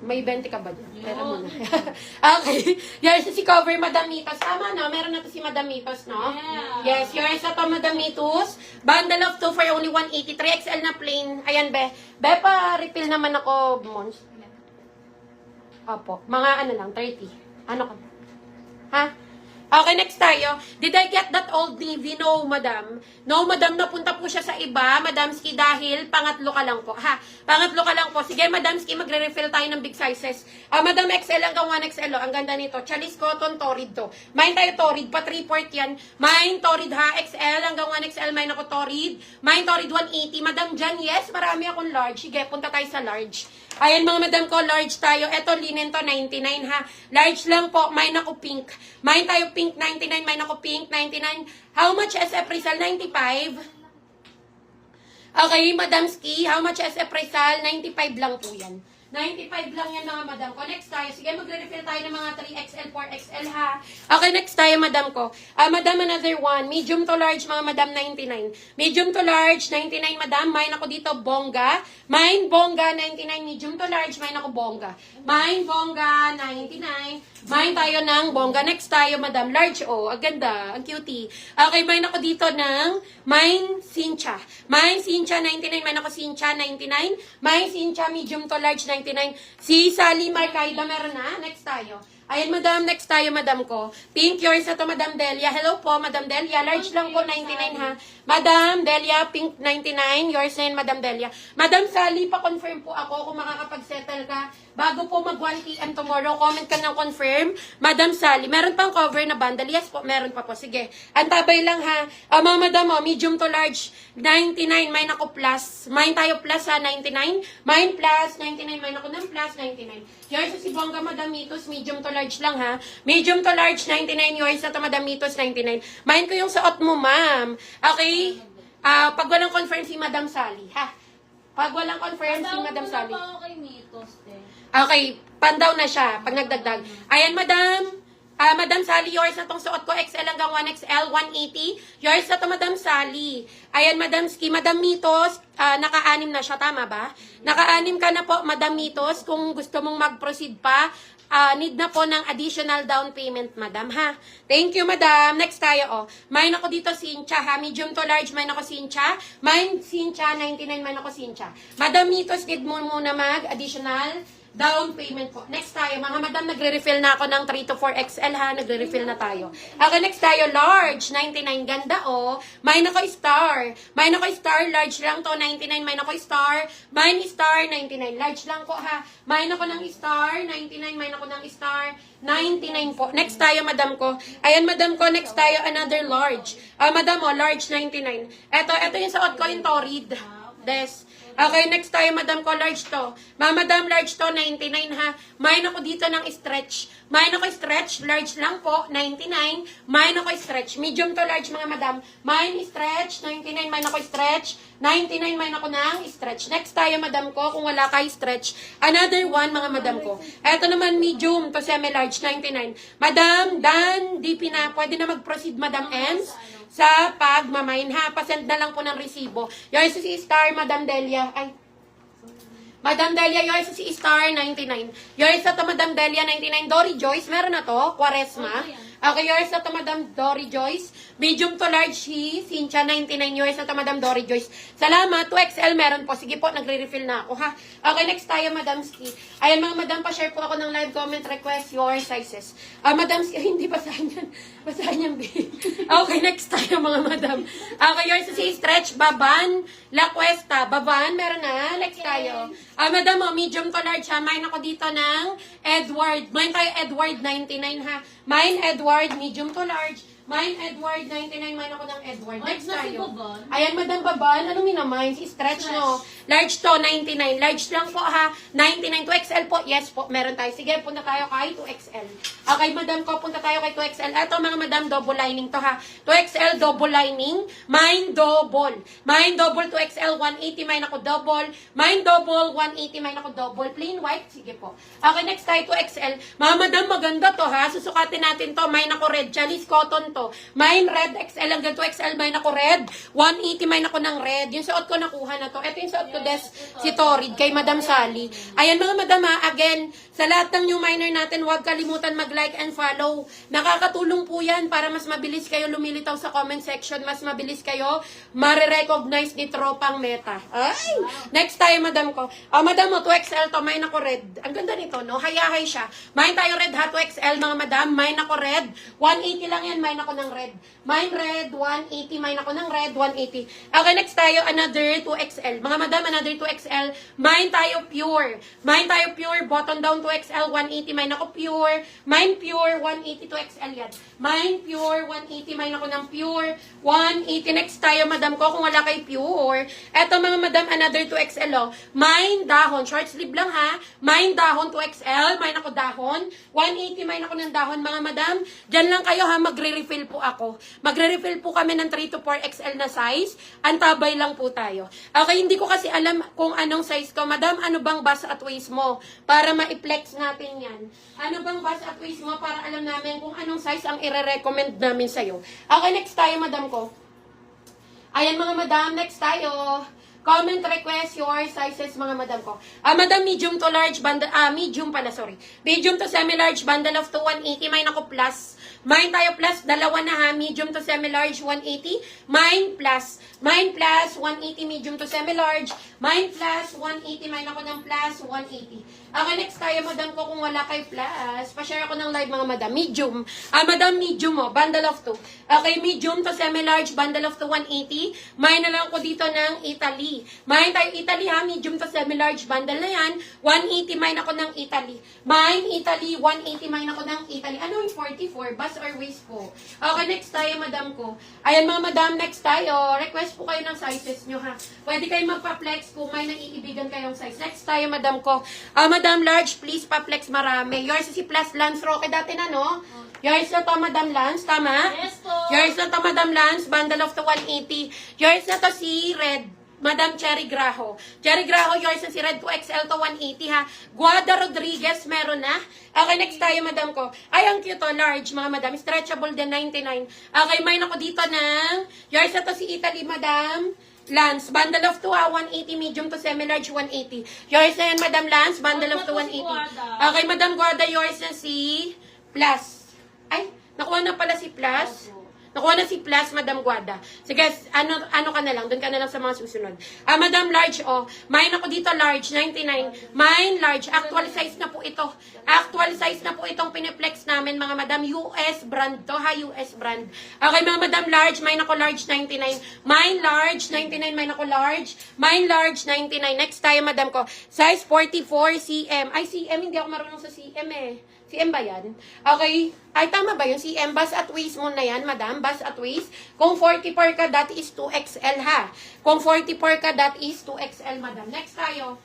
May 20 ka ba dyan? Pera mo na. Okay. Yours si cover, Madam Mitos. Tama, no? Meron na to si Madam Mitos, no? Yeah. Yes, yours na to, Madam Mitos. Bundle of 2 for only 183. XL na plain. Ayan, be. Be, pa-refill naman ako, Mons. Opo. Mga ano lang, 30. Ano ka? Ha? Okay, next tayo. Did I get that old navy? No, madam. No, madam, napunta po siya sa iba, Madamski, dahil pangatlo ka lang po. Ha? Pangatlo ka lang po. Sige, Madamski, magre-refill tayo ng big sizes. Madam XL hanggang 1XL. Ang ganda nito. Chalis cotton, torrid to. Mine tayo torrid, pa 3/4 yan. Mine torrid ha, XL hanggang 1XL. Mine ako torrid. Mine torrid 180. Madam Jan, yes, marami akong large. Sige, punta tayo sa large. Ayan mga madam ko, large tayo. Eto, linen to, 99 ha. Large lang po. Mine ako pink. Mine tayo pink, 99. Mine ako pink, 99. How much SF Rizal? 95. Okay, Madam Ski. How much SF Rizal? 95 lang po yan. 95 lang yan mga madam ko. Next tayo. Sige, magre-refill tayo ng mga 3XL, 4XL ha. Okay, next tayo madam ko. Madam, another one. Medium to large mga madam, 99. Medium to large, 99 madam. Mine ako dito, bongga. Mine, bongga, 99. Medium to large, mine ako bongga. Mine, bongga, 99. Mine tayo ng bongga. Next tayo madam, large. Oh, ang ganda. Ang cutie. Okay, mine ako dito ng mine, Sincha. Mine, Sincha, 99. Mine ako Sincha, 99. Mine, Sincha, medium to large, 99. Si Sally Marcaida, meron na. Next tayo. Ayan, madam. Next tayo, madam ko. Pink, yours na to, Madam Delia. Hello po, Madam Delia. Large lang po, 99 ha. Madam Delia, pink, 99. Yours na yun, Madam Delia. Madam Sally, pa-confirm po ako kung makakapag-settle ka. Bago po mag 1 p.m. tomorrow, comment ka ng confirm. Madam Sally, meron pang cover na bundle? Yes po, meron pa po. Sige. Antabay lang ha. Mga madam, medium to large, 99. Mine ako plus. Mine tayo plus ha, 99. Mine plus, 99. Mine ako ng plus, 99. Yours si Bongga, Madam Mitos, medium to large lang ha. Medium to large, 99. Yours na to, Madam Mitos, 99. Mine ko yung suot mo, ma'am. Okay? Pag walang confirm si Madam Sally, ha? Pag walang confirm si Madam Sally. Okay, pandaw na siya pag nagdagdag. Ayan, Madam. Madam Sally, yours na tong suot ko, XL hanggang 1XL, 180. Yours na to, Madam Sally. Ayan, Madam Ski. Madam Mitos, naka-anim na siya, tama ba? Naka-anim ka na po, Madam Mitos. Kung gusto mong mag-proceed pa, need na po ng additional down payment, Madam, ha? Thank you, Madam. Next tayo, oh. Mine ako dito, Sincha, ha? Medium to large, mine ako Sincha. Mine, Sincha, 99, mine ako Sincha. Madam Mitos, need mo muna mag-additional down payment po. Next tayo, mga madam, nagre-refill na ako ng 3 to 4 XL ha, nagre-refill na tayo. Okay, next tayo, large, 99, ganda oh. Mine ako star. Mine ako star, large lang to, 99, mine ako star. Mine star, 99, large lang po ha. Mine ako ng star, 99, mine ako ng star, 99 po. Next tayo, madam ko. Ayan, madam ko, next tayo, another large. Madam oh, large, 99. Ito yung suot ko, yung torrid. Des. Okay, next tayo, madam ko, large to. Madam, large to, 99 ha. Mine ako dito ng stretch. Mine ako stretch, large lang po, 99. Mine ako stretch. Medium to large, mga madam. Mine stretch, 99. Mine ako stretch, 99. Mine ako ng stretch. Next tayo, madam ko, kung wala kay stretch. Another one, mga madam ko. Eto naman, medium to semi-large, 99. Madam, Dan, DP na. Pwede na mag-proceed, madam Ens, sa pagmamine ha. Pasend na lang po ng resibo. Yours si Star, Madam Delia. Ay, Madam Delia, yours si Star, 99. Yours sa to, Madam Delia, 99. Dory Joyce, meron na to. Quaresma. Okay, yours sa to, Madam Dory Joyce. Medium to large, Cynthia, 99. Yours sa to, Madam Dory Joyce. Salamat. 2XL meron po. Sige po, nagre-refill na ako ha. Okay, next tayo, Madam Ski. Ayan mga madam, pa-share po ako ng live comment request your sizes. Madam Ski, hindi, basahin yan. Basahin yan, babe. Okay, next tayo mga madam. Okay, yours si Stretch, Baban, La Cuesta. Baban, meron na. Next tayo. Madam, medium to large ha. Mine ako dito ng Edward. Mine tayo Edward, 99 ha. Mine Edward, medium to large. Mine Edward, 99. Mine ako ng Edward. Next tayo. Ayan, Madam Baban. Ano minamine? Si Stretch, no? Large to, 99. Large lang po ha. 99. 2XL po. Yes po, meron tayo. Sige, punta tayo kay 2XL. Okay, Madam ko, punta tayo kay 2XL. Ito mga Madam, double lining lining to ha. 2XL double lining. Mine double. Mine double 2XL 180. Mine ako double. Mine double 180. Mine ako double. Plain white. Sige po. Okay, next tayo 2XL. Mga madam, maganda to ha. Susukatin natin to. Mine ako red. Chalice cotton to. Mine red XL hanggang 2XL. Mine ako red. 180. Mine ako ng red. Yung suot ko nakuha na to. Ito yung suot ko des si Torrid kay Madam Sally. Ayan mga madam ha. Again, sa lahat ng new miner natin, huwag kalimutan mag-like and follow. Nakakatulong po yan para mas mabilis kayo lumilitaw sa comment section. Mas mabilis kayo marirecognize ni tropang meta. Ay! Next tayo, madam ko. Madam mo, 2XL to. Mine ako red. Ang ganda nito, no? Hayahay siya. Mine tayo red ha, 2XL, mga madam. Mine ako red. 180 lang yan. Mine ako ng red. Mine red, 180. Mine ako ng red, 180. Okay, next tayo, another 2XL. Mga madam, another 2XL. Mine tayo pure. Mine tayo pure. Button down 2XL, 180. Mine ako pure. Mine pure, 180 2XL yan. Mine pure, 180. Mine ako ng pure, 180. Next tayo, madam ko, kung wala kay pure. Eto mga madam, another 2XL, oh. Mine dahon. Short sleeve lang ha. Mine dahon, 2XL. Mine ako dahon. 180. Mine ako ng dahon, mga madam. Diyan lang kayo ha. Magre-refill po ako. Magre-refill po kami ng 3 to 4XL na size. Antabay lang po tayo. Okay, hindi ko kasi alam kung anong size ko. Madam, ano bang bust at waist mo? Para ma-flex natin yan. Ano bang bust at waist mo para alam namin kung anong size ang i-recommend namin sa'yo. Okay, next tayo, madam ko. Ayan mga madam, next tayo. Comment request your sizes, mga madam ko. Madam, medium to large bundle, medium pala, sorry. Medium to semi-large bundle of 180. Mine ako plus. Mine tayo plus, dalawa na ha. Medium to semi-large, 180. Mine plus. Mine plus, 180. Medium to semi-large. Mine plus, 180. Mine ako ng plus, 180. Okay, next tayo, madam ko, kung wala kay plus. Pa-share ako ng live, mga madam. Medium. Madam, medium mo. Bundle of 2. Okay, medium to semi-large bundle of 180. Mine na lang ko dito ng Italy. Mine tayo Italy ha, medium to semi-large bundle na yan. 180, mine ako ng Italy. Mine Italy, 180, mine ako ng Italy. Ano yung 44? Bust or waist po? Okay, next tayo, madam ko. Ayan mga madam, next tayo. Request po kayo ng sizes nyo ha. Pwede kayo magpa-flex kung may naiibigan kayong size. Next tayo, madam ko. Madam large, please pa-flex marami. Yours si Plus Lance Roque dati na, no? Yours na to, Madam Lance, tama? Yes po. Yours na to, Madam Lance, bundle of the 180. Yours na to si Red. Madam Cherry Graho. Cherry Graho, yours na si Red 2XL to 180 ha. Guada Rodriguez, meron na. Okay, next tayo, madam ko. Ay, ang cute to, large, mga madam. Stretchable din, 99. Okay, mine ako dito ng, yours na to si Italy, madam. Lance, bundle of 2 ha, 180, medium to semi-large, 180. Yours na yan, madam Lance, bundle of 2, 180. Okay, madam Guada, yours na si Plus. Ay, nakuha na pala si Plus. Nakuha na si Plus, Madam Guada. Sige, ano ka na lang, doon ka na lang sa mga susunod. Madam Large, mine ako dito large, 99. Mine large, actual size na po ito. Actual size na po itong piniplex namin, mga madam. US brand to, ha, US brand. Okay, mga madam large, mine ako large, 99. Mine large, 99, mine ako large. Mine large, 99. Next tayo, madam ko. Size 44 cm. Ay, cm, hindi ako marunong sa cm eh. CM ba yan? Okay. Ay, tama ba yun? CM, bust at waist mo na yan, madam. Bust at waist. Kung 44 ka, that is 2XL ha. Kung 44 ka, that is 2XL, madam. Next tayo.